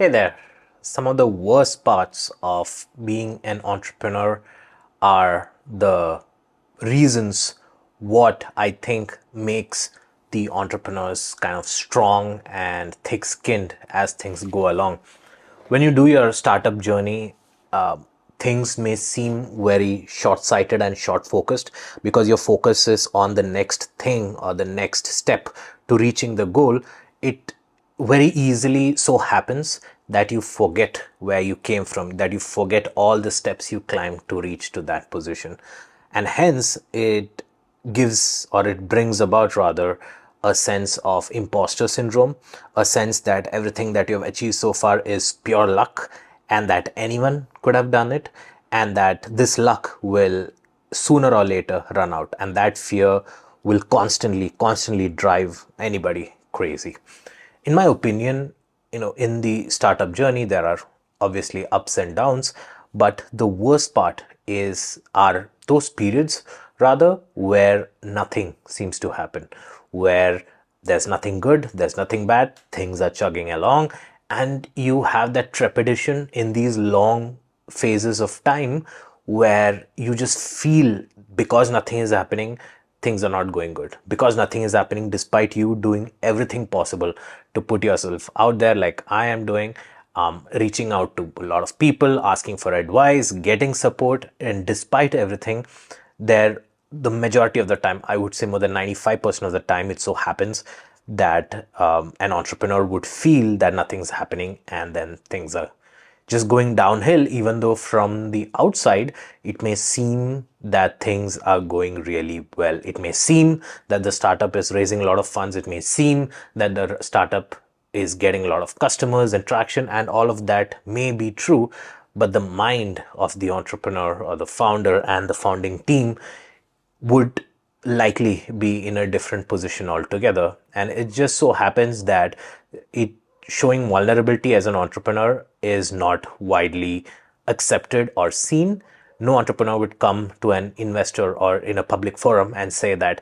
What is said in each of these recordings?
Hey there. Some of the worst parts of being an entrepreneur are the reasons what I think makes the entrepreneurs kind of strong and thick skinned as things go along. When you do your startup journey, things may seem very short sighted and short focused because your focus is on the next thing or the next step to reaching the goal. It very easily so happens that you forget where you came from, that you forget all the steps you climbed to reach to that position. And hence, it gives or it brings about rather a sense of imposter syndrome, a sense that everything that you have achieved so far is pure luck and that anyone could have done it, and that this luck will sooner or later run out, and that fear will constantly drive anybody crazy. In my opinion, in the startup journey, there are obviously ups and downs, but the worst part is are those periods rather where nothing seems to happen, where there's nothing good, there's nothing bad, things are chugging along, and you have that trepidation in these long phases of time where you just feel because nothing is happening, things are not going good, because nothing is happening despite you doing everything possible to put yourself out there like I am doing, reaching out to a lot of people, asking for advice, getting support, and despite everything, there the majority of the time, I would say more than 95% of the time, it so happens that an entrepreneur would feel that nothing's happening and then things are just going downhill, even though from the outside it may seem that things are going really well. It may seem that the startup is raising a lot of funds. It may seem that the startup is getting a lot of customers and traction, and all of that may be true. But the mind of the entrepreneur or the founder and the founding team would likely be in a different position altogether. And it just so happens that it showing vulnerability as an entrepreneur is not widely accepted or seen. No entrepreneur would come to an investor or in a public forum and say that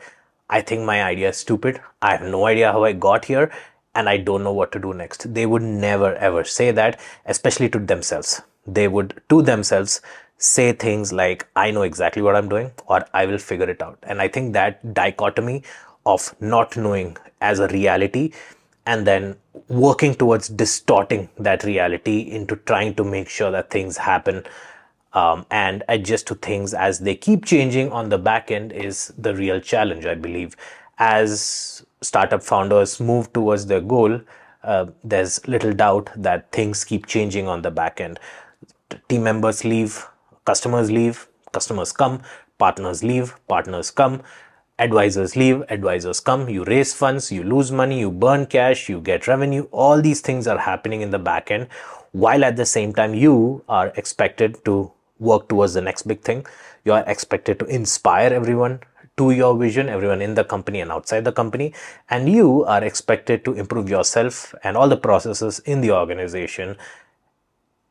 I think my idea is stupid. I have no idea how I got here and I don't know what to do next. They would never ever say that, especially to themselves. They would to themselves say things like, I know exactly what I'm doing or I will figure it out. And I think that dichotomy of not knowing as a reality and then working towards distorting that reality into trying to make sure that things happen and adjust to things as they keep changing on the back end is the real challenge, I believe. As startup founders move towards their goal, there's little doubt that things keep changing on the back end. Team members leave, customers come, partners leave, partners come, advisors leave, advisors come, you raise funds, you lose money, you burn cash, you get revenue. All these things are happening in the back end, while at the same time you are expected to work towards the next big thing. You are expected to inspire everyone to your vision, everyone in the company and outside the company, and you are expected to improve yourself and all the processes in the organization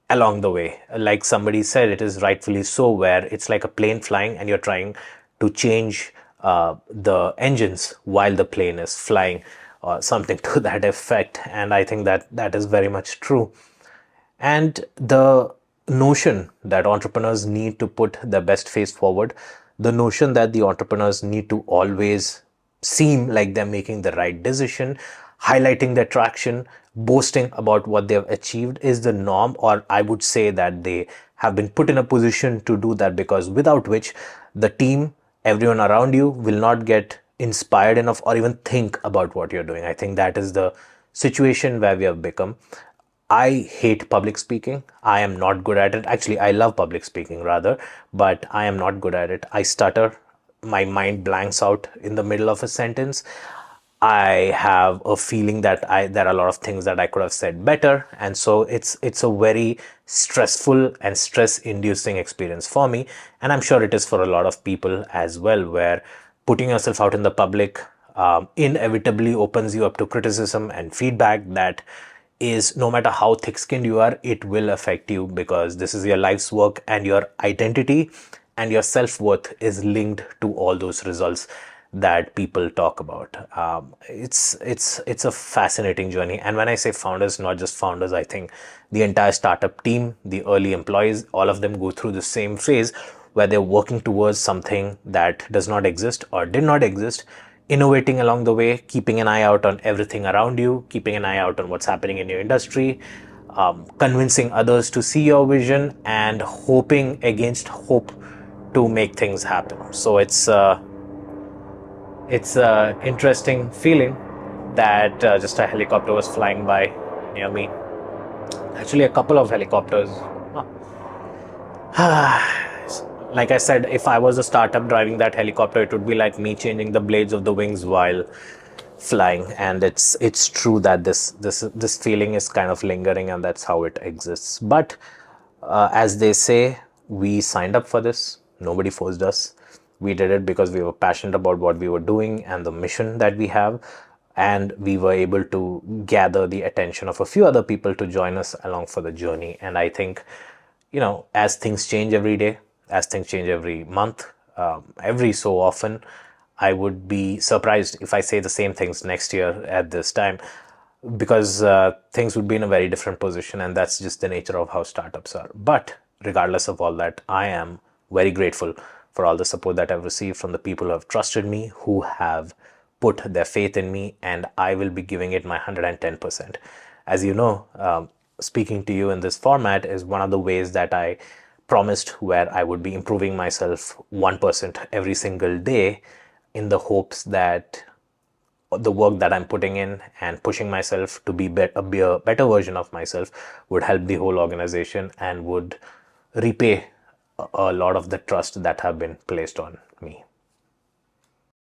along the way. Like somebody said, it is rightfully so, where it's like a plane flying and you're trying to change the engines while the plane is flying, or something to that effect. And I think that that is very much true. And the notion that entrepreneurs need to put their best face forward, the notion that the entrepreneurs need to always seem like they're making the right decision, highlighting their traction, boasting about what they've achieved is the norm, or I would say that they have been put in a position to do that, because without which the team, everyone around you will not get inspired enough or even think about what you're doing. I think that is the situation where we have become. I hate public speaking. I am not good at it. Actually, I love public speaking rather, but I am not good at it. I stutter. My mind blanks out in the middle of a sentence. I have a feeling that there are a lot of things that I could have said better, and so it's a very stressful and stress-inducing experience for me, and I'm sure it is for a lot of people as well, where putting yourself out in the public inevitably opens you up to criticism and feedback that is, no matter how thick-skinned you are, it will affect you, because this is your life's work and your identity and your self-worth is linked to all those results. that people talk about. It's a fascinating journey. And when I say founders, not just founders, I think the entire startup team, the early employees, all of them go through the same phase where they're working towards something that does not exist or did not exist, innovating along the way, keeping an eye out on everything around you, keeping an eye out on what's happening in your industry, convincing others to see your vision, and hoping against hope to make things happen. So it's a interesting feeling that just a helicopter was flying by near me. Actually, a couple of helicopters. Like I said, if I was a startup driving that helicopter, it would be like me changing the blades of the wings while flying. And it's true that this feeling is kind of lingering, and that's how it exists. But as they say, we signed up for this. Nobody forced us. We did it because we were passionate about what we were doing and the mission that we have. And we were able to gather the attention of a few other people to join us along for the journey. And I think, as things change every day, as things change every month, every so often, I would be surprised if I say the same things next year at this time, because things would be in a very different position, and that's just the nature of how startups are. But regardless of all that, I am very grateful for all the support that I've received from the people who have trusted me, who have put their faith in me, and I will be giving it my 110%. As you know, speaking to you in this format is one of the ways that I promised, where I would be improving myself 1% every single day, in the hopes that the work that I'm putting in and pushing myself to be a better version of myself would help the whole organization and would repay a lot of the trust that have been placed on me.